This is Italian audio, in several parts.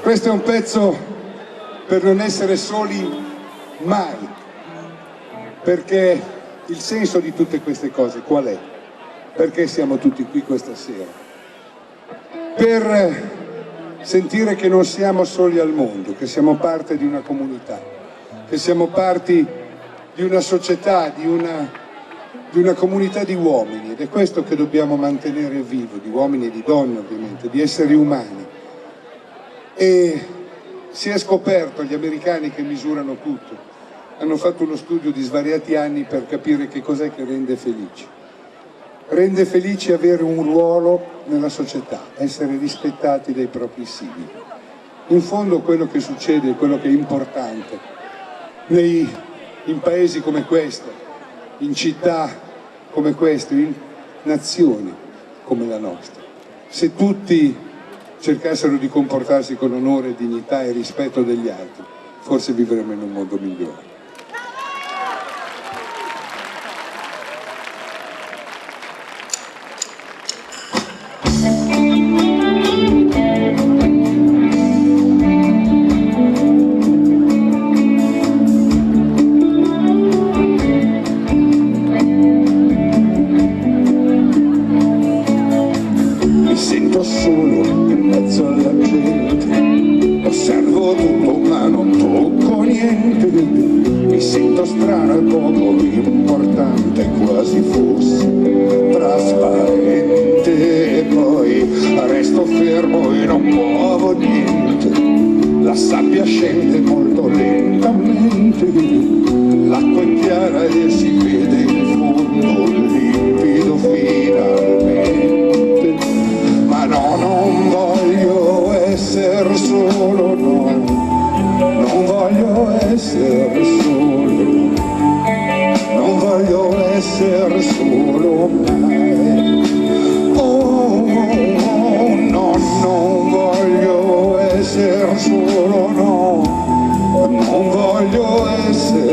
Questo è un pezzo per non essere soli mai, perché il senso di tutte queste cose qual è? Perché siamo tutti qui questa sera? Per sentire che non siamo soli al mondo, che siamo parte di una comunità, che siamo parte di una società, di una comunità di uomini, ed è questo che dobbiamo mantenere vivo, di uomini e di donne ovviamente, di esseri umani. E si è scoperto, gli americani che misurano tutto, hanno fatto uno studio di svariati anni per capire che cos'è che rende felici. Rende felici avere un ruolo nella società, essere rispettati dai propri simili. In fondo quello che succede, quello che è importante, in paesi come questo, in città come queste, in nazioni come la nostra, se tutti cercassero di comportarsi con onore, dignità e rispetto degli altri, forse vivremmo in un mondo migliore. Mi sento strano e poco importante, quasi fossi trasparente, e poi resto fermo e non muovo niente. La sabbia scende molto lentamente, l'acqua è chiara e si vede il fondo limpido finalmente. Ma no, non voglio essere solo, no. Non voglio essere solo, non voglio essere solo mai. Oh, oh, no, non voglio essere solo, no, non voglio essere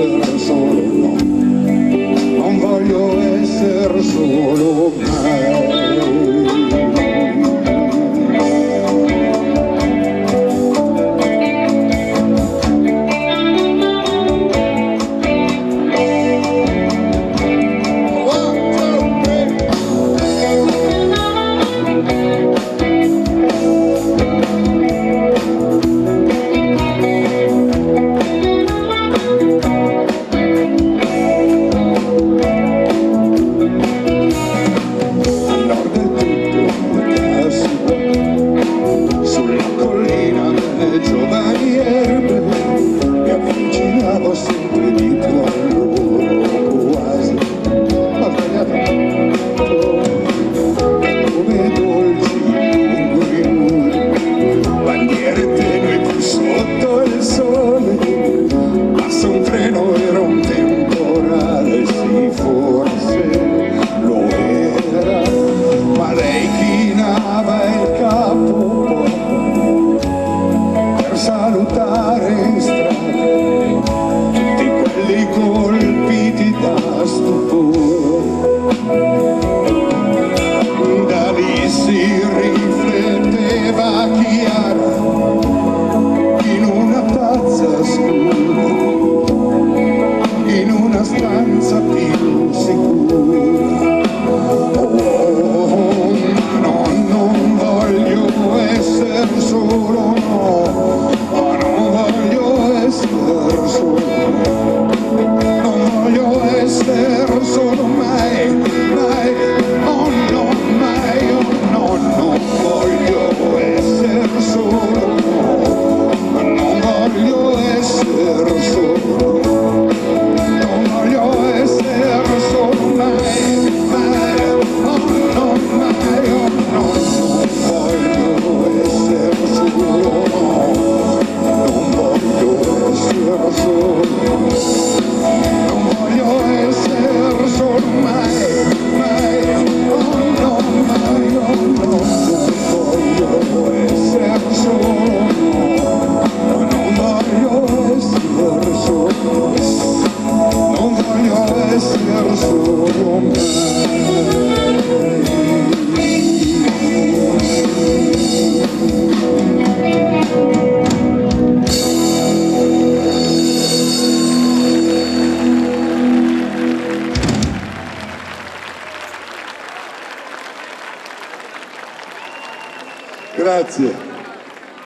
Grazie.